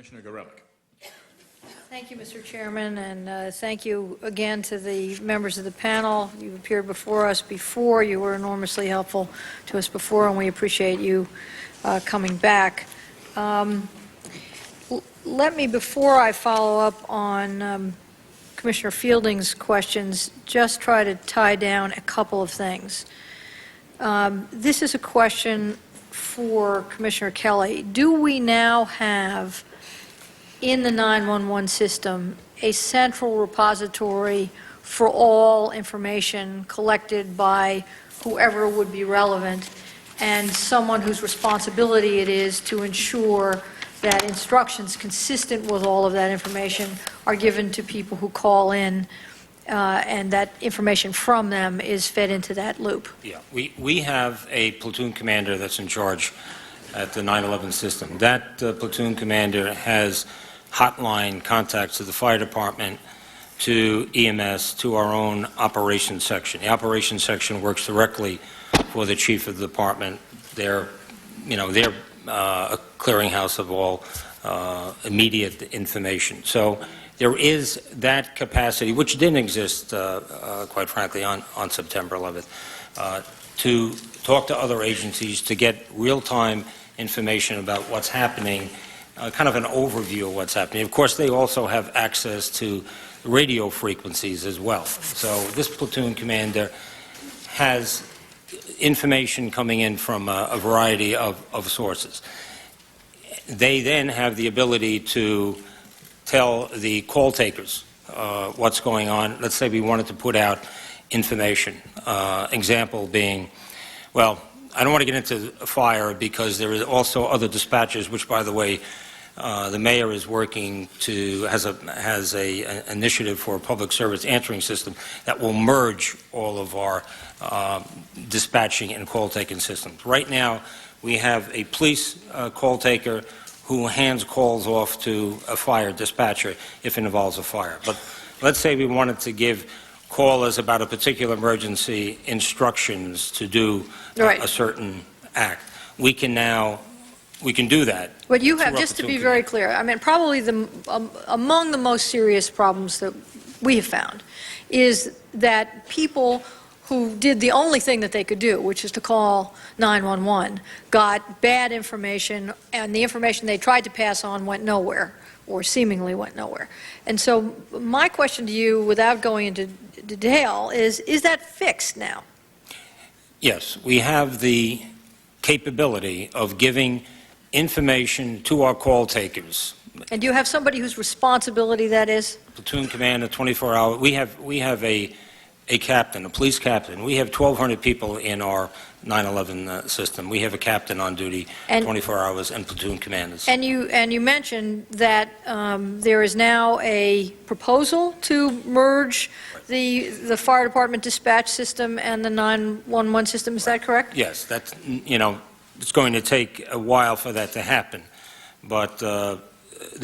Commissioner Gorelick. Thank you, Mr. Chairman, and thank you again to the members of the panel. You've appeared before us before. You were enormously helpful to us before, and we appreciate you coming back. Let me, before I follow up on Commissioner Fielding's questions, just try to tie down a couple of things. This is a question for Commissioner Kelly. Do we now have in the 911 system a central repository for all information collected by whoever would be relevant, and someone whose responsibility it is to ensure that instructions consistent with all of that information are given to people who call in, and that information from them is fed into that loop? Yeah, we have a platoon commander that's in charge at the 911 system. That platoon commander has hotline contacts to the fire department, to EMS, to our own operations section. The operations section works directly for the chief of the department. They're a clearinghouse of all immediate information. So there is that capacity, which didn't exist, quite frankly, on September 11th, to talk to other agencies to get real-time information about what's happening, kind of an overview of what's happening. Of course, they also have access to radio frequencies as well. So this platoon commander has information coming in from a variety of sources. They then have the ability to tell the call takers what's going on. Let's say we wanted to put out information. Example being, well, I don't want to get into fire because there is also other dispatchers, which, by the way, the mayor is working to has a initiative for a public service answering system that will merge all of our dispatching and call taking systems. Right now, we have a police call taker who hands calls off to a fire dispatcher if it involves a fire. But let's say we wanted to give callers about a particular emergency instructions to do a certain act. We can do that. But you have, just to be very clear, I mean, probably among the most serious problems that we have found is that people who did the only thing that they could do, which is to call 911, got bad information, and the information they tried to pass on went nowhere, or seemingly went nowhere. And so my question to you, without going into detail, is that fixed now? Yes, we have the capability of giving information to our call takers. And do you have somebody whose responsibility that is? Platoon commander, 24-hour. We have a captain, a police captain. We have 1,200 people in our 911 system. We have a captain on duty 24 hours and platoon commanders. And you mentioned that there is now a proposal to merge the fire department dispatch system and the 911 system. Is that correct? Yes, that's, it's going to take a while for that to happen. But the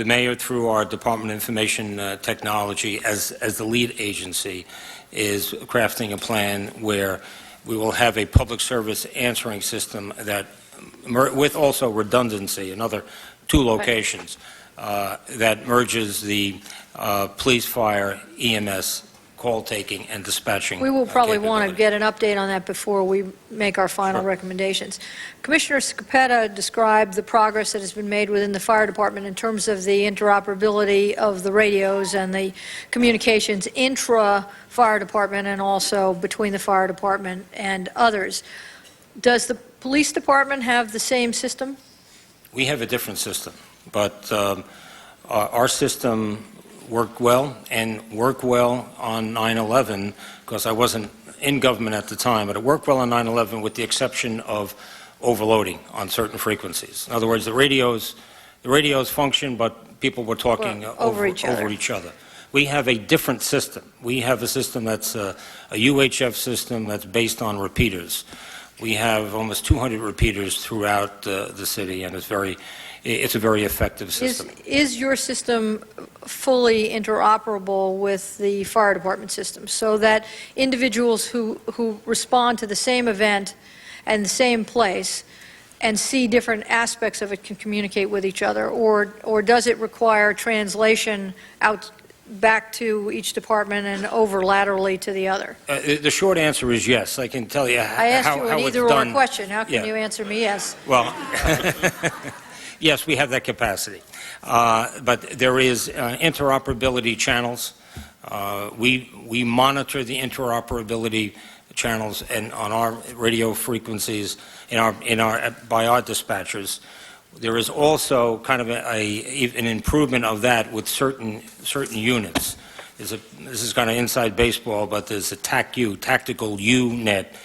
mayor, through our Department of Information Technology, as the lead agency, is crafting a plan where we will have a public service answering system that, with also redundancy in other 2 locations, that merges the police, fire, EMS, call taking and dispatching. We will probably want to get an update on that before we make our final recommendations. Commissioner Scopetta described the progress that has been made within the fire department in terms of the interoperability of the radios and the communications intra-fire department and also between the fire department and others. Does the police department have the same system? We have a different system, but our system worked well on 9/11, because I wasn't in government at the time, but it worked well on 9/11 with the exception of overloading on certain frequencies. In other words, the radios function, but people were talking over each other. We have a different system. We have a system that's a UHF system that's based on repeaters. We have almost 200 repeaters throughout the city, and it's a very effective system. Is your system fully interoperable with the fire department system, so that individuals who respond to the same event and the same place and see different aspects of it can communicate with each other? Or does it require translation out back to each department and over laterally to the other? The short answer is yes. I can tell you I asked you an how it's either-or done. question. How can Yeah. you answer me yes? Well, yes, we have that capacity. But there is interoperability channels. We monitor the interoperability channels and on our radio frequencies by our dispatchers. There is also kind of an improvement of that with certain units. This is kind of inside baseball, but there's a tactical U-net,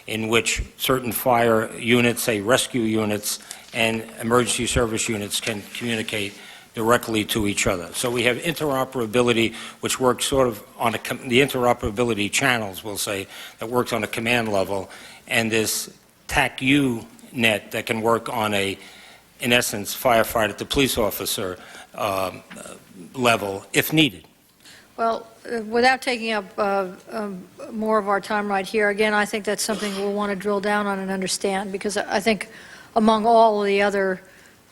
in which certain fire units, say rescue units, and emergency service units can communicate directly to each other. So we have interoperability, which works sort of on the interoperability channels, we'll say, that works on a command level, and this TAC-U net that can work on in essence, firefighter to police officer level, if needed. Well, without taking up more of our time right here, again, I think that's something we'll want to drill down on and understand, because I think among all of the other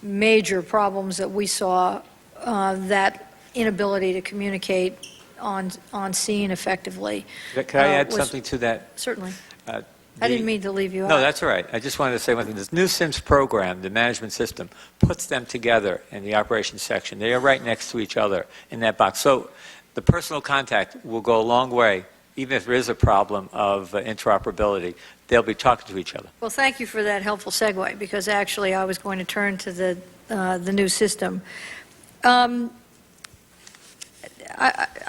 major problems that we saw, that inability to communicate on scene effectively. Could I add something to that? Certainly. I didn't mean to leave you out. No, that's all right. I just wanted to say one thing. This new SIMS program, the management system, puts them together in the operations section. They are right next to each other in that box. So the personal contact will go a long way, even if there is a problem of interoperability. They'll be talking to each other. Well, thank you for that helpful segue, because actually I was going to turn to the new system. I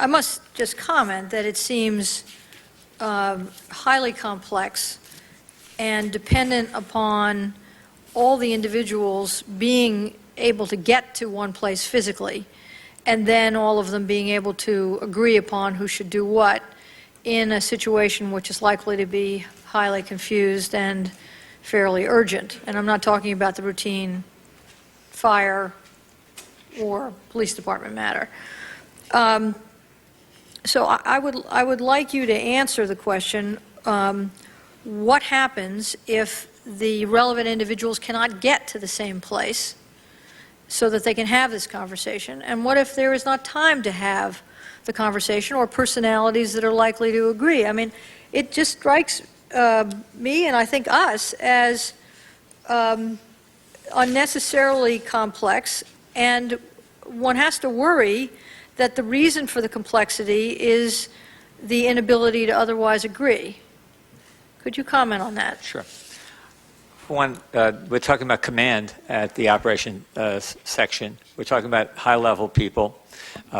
must just comment that it seems highly complex and dependent upon all the individuals being able to get to one place physically, and then all of them being able to agree upon who should do what in a situation which is likely to be highly confused and fairly urgent. And I'm not talking about the routine fire or police department matter. So I would like you to answer the question, what happens if the relevant individuals cannot get to the same place so that they can have this conversation? And what if there is not time to have the conversation, or personalities that are likely to agree? I mean, it just strikes me, and I think us, as unnecessarily complex, and one has to worry that the reason for the complexity is the inability to otherwise agree. Could you comment on that? Sure. For one, we're talking about command at the operation section. We're talking about high-level people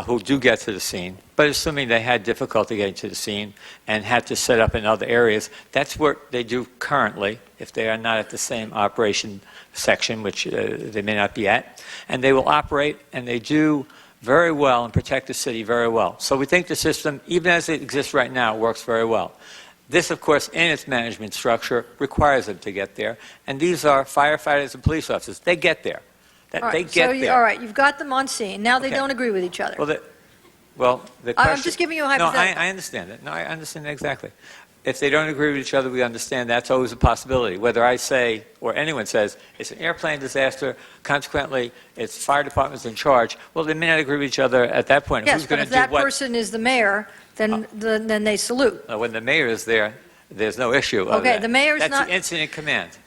who do get to the scene, but assuming they had difficulty getting to the scene and had to set up in other areas, that's what they do currently if they are not at the same operation section, which they may not be at. And they will operate, and they do very well and protect the city very well. So we think the system, even as it exists right now, works very well. This, of course, in its management structure, requires them to get there. And these are firefighters and police officers. They get there. They get there. All right, you've got them on scene. Now they Okay. don't agree with each other. Well, the question... I'm just giving you a hypothetical. No, I understand it. No, I understand exactly. If they don't agree with each other, we understand that's always a possibility. Whether I say, or anyone says, it's an airplane disaster, consequently, it's fire department's in charge, well, they may not agree with each other at that point. Yes, Who's but going if to do that what? person is the mayor, then they salute. When the mayor is there, there's no issue of Okay, that. the mayor's That's not... the incident command.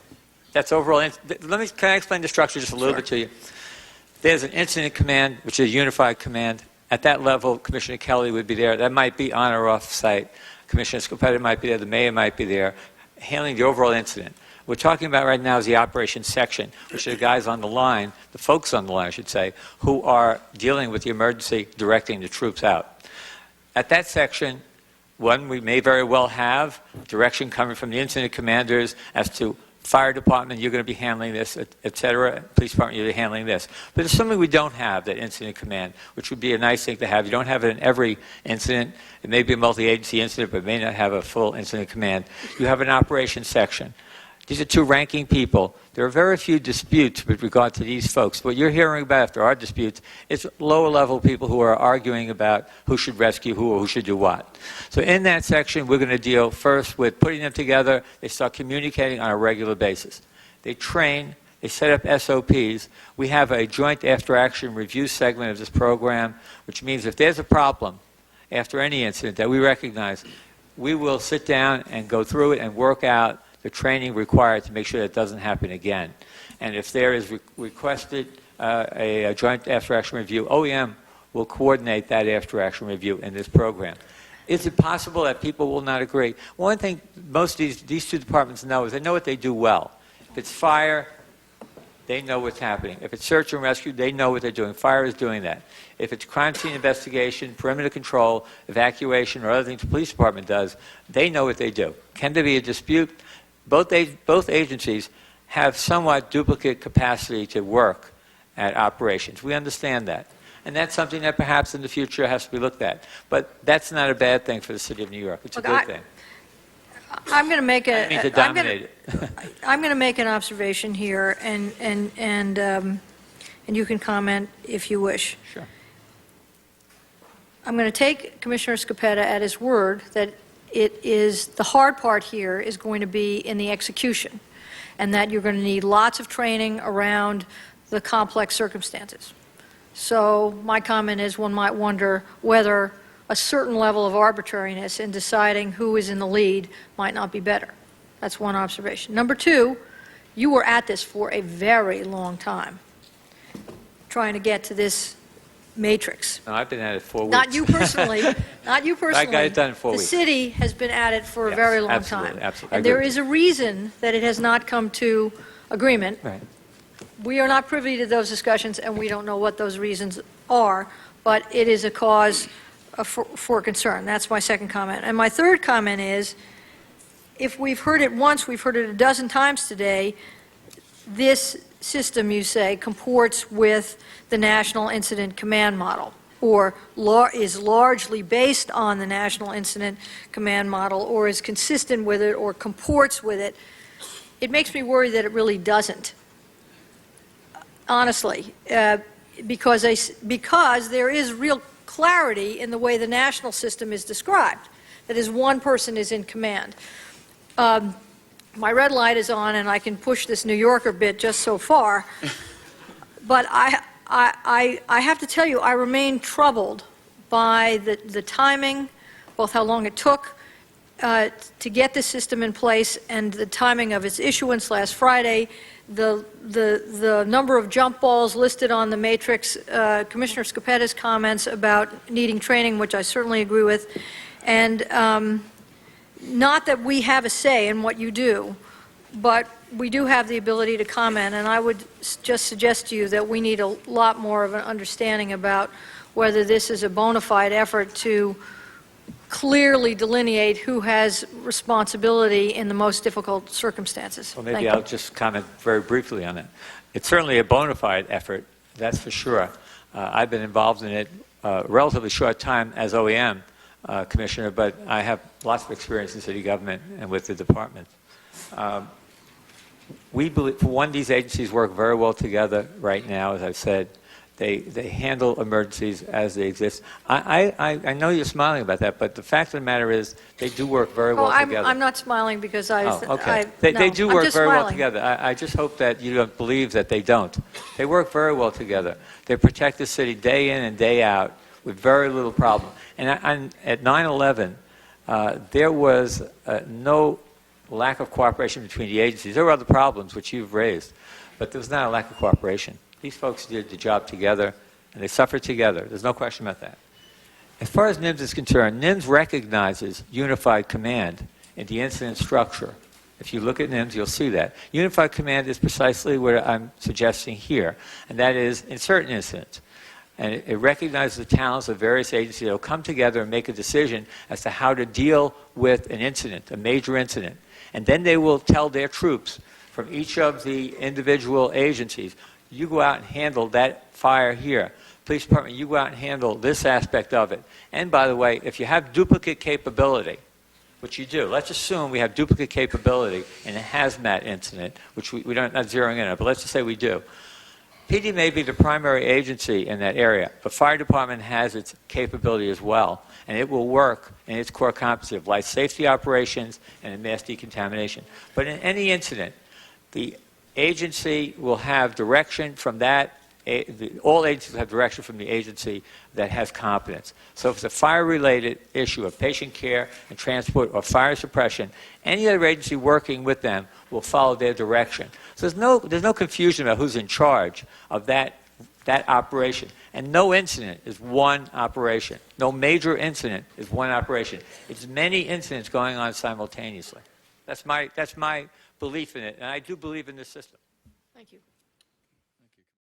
That's overall... Can I explain the structure just a little bit to you? There's an incident command, which is a unified command. At that level, Commissioner Kelly would be there. That might be on or off site. Commissioner Scopetta might be there. The mayor might be there, handling the overall incident. What we're talking about right now is the operations section, which are the guys on the line, the folks on the line, I should say, who are dealing with the emergency, directing the troops out. At that section, one, we may very well have direction coming from the incident commanders as to fire department, you're going to be handling this, et cetera. Police department, you're handling this. But it's something we don't have, that incident command, which would be a nice thing to have. You don't have it in every incident. It may be a multi-agency incident, but it may not have a full incident command. You have an operations section. These are two ranking people. There are very few disputes with regard to these folks. What you're hearing about after our disputes is lower-level people who are arguing about who should rescue who or who should do what. So in that section, we're going to deal first with putting them together. They start communicating on a regular basis. They train. They set up SOPs. We have a joint after-action review segment of this program, which means if there's a problem after any incident that we recognize, we will sit down and go through it and work out the training required to make sure that doesn't happen again. And if there is requested a joint after-action review, OEM will coordinate that after-action review in this program. Is it possible that people will not agree? One thing most of these two departments know is they know what they do well. If it's fire, they know what's happening. If it's search and rescue, they know what they're doing. Fire is doing that. If it's crime scene investigation, perimeter control, evacuation, or other things the police department does, they know what they do. Can there be a dispute? Both agencies have somewhat duplicate capacity to work at operations. We understand that. And that's something that perhaps in the future has to be looked at. But that's not a bad thing for the city of New York. It's a good thing. I'm going to make I mean to dominate it. I'm going to make an observation here, and you can comment if you wish. Sure. I'm going to take Commissioner Scopetta at his word that it is, the hard part here is going to be in the execution, and that you're going to need lots of training around the complex circumstances. So my comment is one might wonder whether a certain level of arbitrariness in deciding who is in the lead might not be better. That's one observation. Number two, you were at this for a very long time, trying to get to this matrix. No, I've been at it 4 weeks. Not you personally, not you personally. I got it done in 4 weeks. The city has been at it for a Yes, very long absolutely, time. absolutely. I And there agree. is a reason that it has not come to agreement. Right. We are not privy to those discussions, and we don't know what those reasons are, but it is a cause for concern. That's my second comment. And my third comment is, if we've heard it once, we've heard it a dozen times today, this system, you say, comports with the National Incident Command Model, or is largely based on the National Incident Command Model, or is consistent with it, or comports with it. It makes me worry that it really doesn't. Honestly, because there is real clarity in the way the national system is described. That is, one person is in command. My red light is on, and I can push this New Yorker bit just so far. But I have to tell you, I remain troubled by the timing, both how long it took to get the system in place and the timing of its issuance last Friday, the number of jump balls listed on the matrix, Commissioner Scopetta's comments about needing training, which I certainly agree with, and not that we have a say in what you do, but we do have the ability to comment, and I would just suggest to you that we need a lot more of an understanding about whether this is a bona fide effort to clearly delineate who has responsibility in the most difficult circumstances. Well, maybe Thank I'll you. just comment very briefly on that. It's certainly a bona fide effort, that's for sure. I've been involved in it a relatively short time as OEM commissioner, but I have lots of experience in city government and with the department. We believe, for one, these agencies work very well together right now, as I've said. They handle emergencies as they exist. I know you're smiling about that, but the fact of the matter is they do work very well together. I'm not smiling because They do I'm work just very well smiling. together. I just hope that you don't believe that they don't. They work very well together. They protect the city day in and day out with very little problem. And at 9/11, there was no lack of cooperation between the agencies. There were other problems which you've raised, but there was not a lack of cooperation. These folks did the job together, and they suffered together. There's no question about that. As far as NIMS is concerned, NIMS recognizes unified command in the incident structure. If you look at NIMS, you'll see that. Unified command is precisely what I'm suggesting here, and that is in certain incidents. And it recognizes the talents of various agencies that will come together and make a decision as to how to deal with an incident, a major incident. And then they will tell their troops from each of the individual agencies, you go out and handle that fire here. Police department, you go out and handle this aspect of it. And by the way, if you have duplicate capability, which you do, let's assume we have duplicate capability in a hazmat incident, which we don't, not zeroing in on, but let's just say we do. PD may be the primary agency in that area, but fire department has its capability as well, and it will work in its core competency of life safety operations and in mass decontamination. But in any incident, the agency will have direction from that. All agencies will have direction from the agency that has competence. So if it's a fire-related issue of patient care and transport or fire suppression, any other agency working with them will follow their direction. So there's no confusion about who's in charge of that operation. And no incident is one operation. No major incident is one operation. It's many incidents going on simultaneously. That's my belief in it, and I do believe in this system. Thank you.